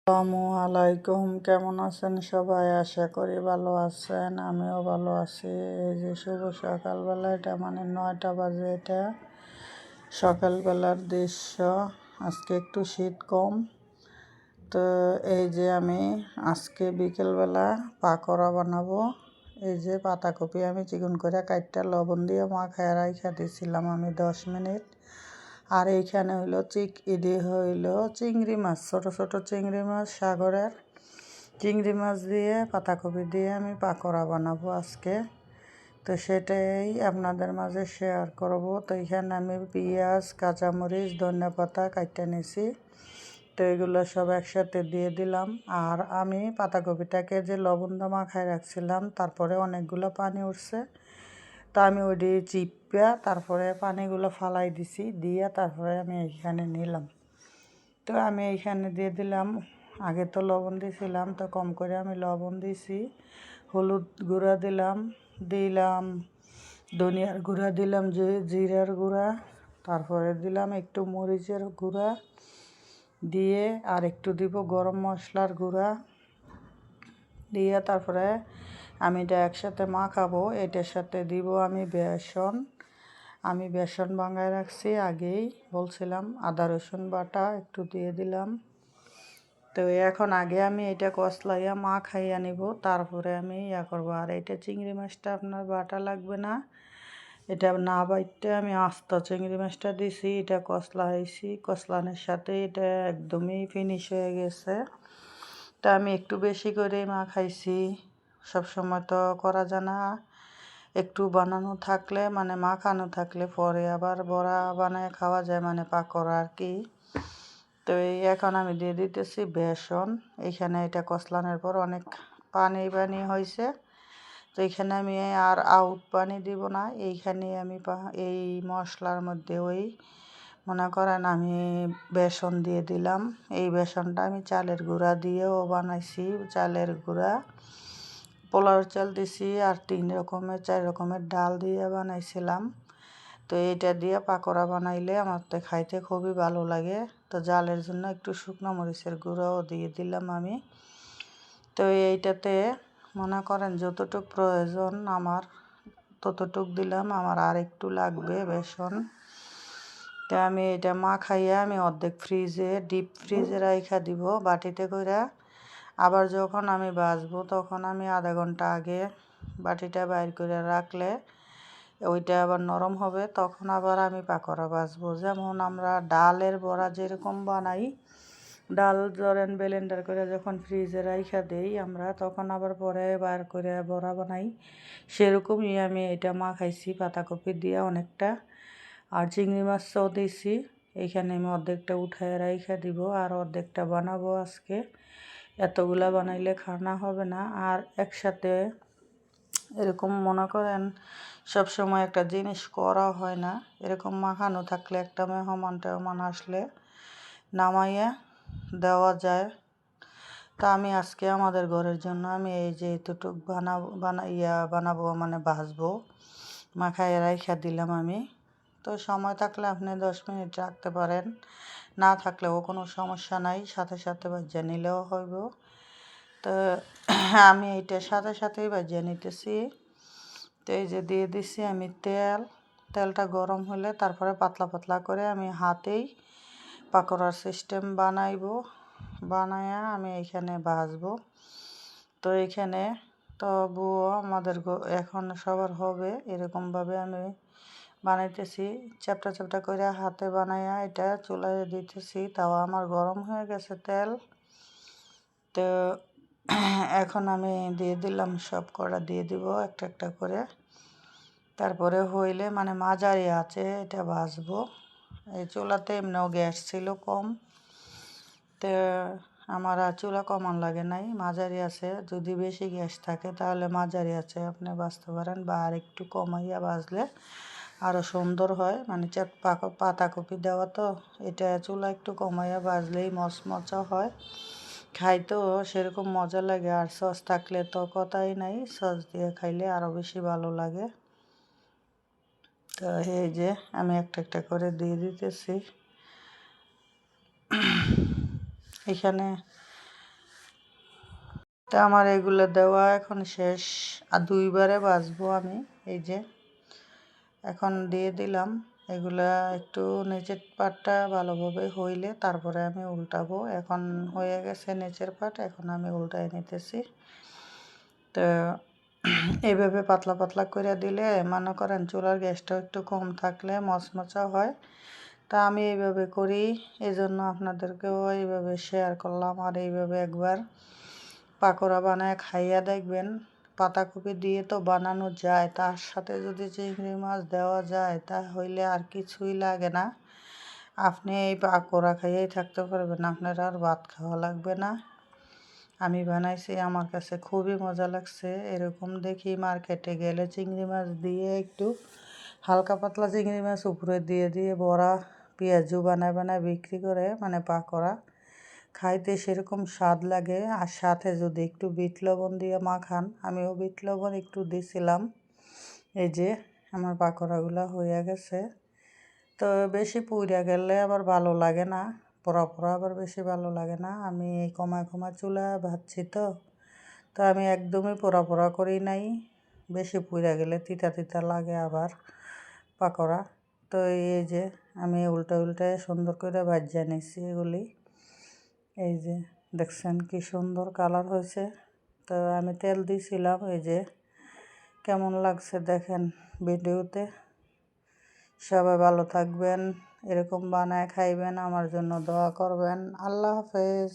আসসালামু আলাইকুম, কেমন আছেন সবাই? আশা করি ভালো আছেন, আমিও ভালো আছি। এই যে শুভ সকালবেলা, এটা মানে 9টা বাজে। এটা সকালবেলার দৃশ্য। আজকে একটু শীত কম। তো এই যে আমি আজকে বিকেলবেলা পাকোড়া বানাবো। এই যে পাতাকপি আমি চিকন করে কাটটা লবণ দিয়ে মাখায় রাইখা দিয়েছিলাম আমি 10 মিনিট। আর এইখানে হইলো চিংড়ি মাছ, ছোট ছোট চিংড়ি মাছ, সাগরের চিংড়ি মাছ দিয়ে পাতাকপি দিয়ে আমি পাকোড়া বানাবো আজকে। তো সেটাই আপনাদের মাঝে শেয়ার করব। তো এখানে আমি পেঁয়াজ, কাঁচামরিচ, ধনেপাতা কাটতে নিছি। তো এগুলো সব একসাথে দিয়ে দিলাম। আর আমি পাতাকপিটাকে যে লবণ দিয়ে মাখায় রাখছিলাম, তারপরে অনেকগুলো পানি উঠছে। তো আমি ওইটি চিপা তারপরে পানিগুলো ফালাই দিছি, দিয়ে তারপরে আমি এইখানে নিলাম। তো আমি এইখানে দিয়ে দিলাম, আগে তো লবণ দিয়েছিলাম, তো কম করে আমি লবণ দিছি। হলুদ গুঁড়া দিলাম, ধনিয়ার গুঁড়া দিলাম, জিরার গুঁড়া, তারপরে দিলাম একটু মরিচের গুঁড়া দিয়ে, আর একটু দিব গরম মশলার গুঁড়া দিয়ে, তারপরে আমি এটা একসাথে মাখাবো। এটার সাথে দিব আমি বেসন। আমি বেসন ভাঙায় রাখছি, আগেই বলছিলাম। আদা রসুন বাটা একটু দিয়ে দিলাম। তো এখন আগে আমি এটা কষলাইয়া মাখাইয়া নিব, তারপরে আমি করবো। আর এটা চিংড়ি মাছটা আপনার বাটা লাগবে না, এটা না বাইটে আমি আস্ত চিংড়ি মাছটা দিছি। এটা কষলানোর সাথে এটা একদমই ফিনিশ হয়ে গেছে। তা আমি একটু বেশি করে মাখাইছি। সবসময় তো করা যায় না, একটু বানানো থাকলে মানে মাখানো থাকলে পরে আবার বড়া বানায় খাওয়া যায়, মানে পাকোড়া আর কি। তো এখন আমি দিয়ে দিতেছি বেসন। এইখানে এটা কষলানোর পর অনেক পানি পানি হয়েছে। তো এইখানে আমি আর আউট পানি দিব না, এইখানে আমি এই মশলার মধ্যে মনে করেন আমি বেসন দিয়ে দিলাম। এই বেসনটা আমি চালের গুঁড়া দিয়েও বানাইছি, চালের গুঁড়া, পোলাও চাল দিছি, আর 4 রকমের ডাল দিয়ে বানাইছিলাম। তো এইটা দিয়ে পাকোড়া বানাইলে আমার তো খাইতে খুবই ভালো লাগে। তো জালের জন্য একটু শুকনো মরিচের গুঁড়োও দিয়ে দিলাম আমি। তো এইটাতে মনে করেন যতটুক প্রয়োজন আমার ততটুক দিলাম, আমার আর একটু লাগবে বেসন। তো আমি এটা মাখাইয়া আমি অর্ধেক ডিপ ফ্রিজে রাইখা দিব বাটিতে করে। আবার যখন আমি ভাজবো তখন আমি আধা ঘন্টা আগে বাটিটা বাইর করে রাখলে ওইটা আবার নরম হবে, তখন আবার আমি পাকোড়া ভাজবো। যেমন আমরা ডালের বড়া যেরকম বানাই, ডাল ধরেন ব্লেন্ডার করে যখন ফ্রিজে রাইখা দেই আমরা, তখন আবার পরে বার করে বড়া বানাই। সেরকমই আমি এটা মাখাইছি পাতাকপি দিয়ে অনেকটা। আর চিংড়ি মাছও দিয়েছি। এইখানে আমি অর্ধেকটা উঠায় রাইখা দিব, আর অর্ধেকটা বানাবো আজকে। এতগুলা বানাইলে খানা হবে না। আর একসাথে এরকম মনে করেন সব সময় একটা জিনিস করা হয় না, এরকম মাখানো থাকলে একটা মেহমান আসলে নামাইয়া দেওয়া যায়। তা আমি আজকে আমাদের ঘরের জন্য আমি এই যে এতটুক বানাবো মানে ভাজবো, মাখায় রাইখা দিলাম আমি। তো সময় থাকলে আপনি 10 মিনিট রাখতে পারেন, না থাকলেও কোনো সমস্যা নাই, সাথে সাথে ভাজিয়ে নিলেও হইব। তো আমি এইটার সাথে সাথেই ভাজিয়ে নিতেছি। তো এই যে দিয়ে দিছি আমি তেলটা গরম হলে তারপরে পাতলা পাতলা করে আমি হাতেই পাকোড়ার সিস্টেম বানায়া আমি এইখানে ভাজবো। তো এইখানে তবুও আমাদের এখন সবার হবে এরকমভাবে আমি বানাইতেছি। চ্যাপটা চ্যাপটা করে হাতে বানাইয়া এটা চুলায় দিতেছি। তাও আমার গরম হয়ে গেছে তেল। তো এখন আমি দিয়ে দিলাম, সব কটা দিয়ে দিব একটা একটা করে। তারপরে হইলে মানে মাঝারি আছে এটা ভাজবো। এই চুলাতে এমনিও গ্যাস ছিল কম, তো আমার আর চুলা কমান লাগে নাই, মাঝারি আছে। যদি বেশি গ্যাস থাকে তাহলে মাঝারি আছে আপনি ভাজতে পারেন, বা আর একটু কমাইয়া ভাজলে আরও সুন্দর হয়। মানে পাতাকপি দেওয়া তো, এটা চুলা একটু কমাইয়া ভাজলেই মচমচা হয়, খাইতেও সেরকম মজা লাগে। আর সস থাকলে তো কথাই নাই, সস দিয়ে খাইলে আরও বেশি ভালো লাগে। তো এই যে আমি একটা একটা করে দিয়ে দিতেছি। এখানে তো আমার এগুলো দেওয়া এখন শেষ, আর 2বারে ভাজবো আমি। এই যে এখন দিয়ে দিলাম এগুলা, একটু নিচের পাটটা ভালোভাবে হইলে তারপরে আমি উল্টাবো। এখন হয়ে গেছে নিচের পাট, এখন আমি উল্টাই নিতেছি। তো এইভাবে পাতলা পাতলা করে দিলে মনে করেন চুলার গ্যাসটাও একটু কম থাকলে মচমচা হয়। তা আমি এইভাবে করি, এই জন্য আপনাদেরকেও এইভাবে শেয়ার করলাম। আর এইভাবে একবার পাকোড়া বানায় খাইয়া দেখবেন। পাতাকপি দিয়ে তো বানানো যায়, তার সাথে যদি চিংড়ি মাছ দেওয়া যায় তাহলে আর কিছুই লাগে না। আপনি এই পাকোড়া খাইয়েই থাকতে পারবেন, আপনার আর ভাত খাওয়া লাগবে না। আমি বানাইছি, আমার কাছে খুবই মজা লাগছে। এরকম দেখি মার্কেটে গেলে চিংড়ি মাছ দিয়ে একটু হালকা পাতলা চিংড়ি মাছ উপরে দিয়ে দিয়ে বড়া পেঁয়াজু বানায় বানায় বিক্রি করে, মানে পাকোড়া খাইতে সেরকম স্বাদ লাগে। আর সাথে যদি একটু বিট লবণ দিয়ে মাখান, আমিও বিট লবণ একটু দিছিলাম। এই যে আমার পাকোড়াগুলো হয়ে গেছে। তো বেশি পুড়ে গেলে আবার ভালো লাগে না, পোড়া পোড়া আবার বেশি ভালো লাগে না। আমি এই কমায় কমায় চুলা ভাজছি, তো আমি একদমই পোড়া পোড়া করি নাই। বেশি পুড়ে গেলে তিতা তিতা লাগে আবার পাকোড়া। তো এই যে আমি উল্টা উল্টায় সুন্দর করে ভাজা নিচ্ছি এগুলি। এই যে দেখছেন কি সুন্দর কালার হয়েছে। তো আমি তেল দিয়েছিলাম, এই যে কেমন লাগছে দেখেন ভিডিওতে। সবাই ভালো থাকবেন, এরকম বানায় খাইবেন, আমার জন্য দোয়া করবেন। আল্লাহ হাফেজ।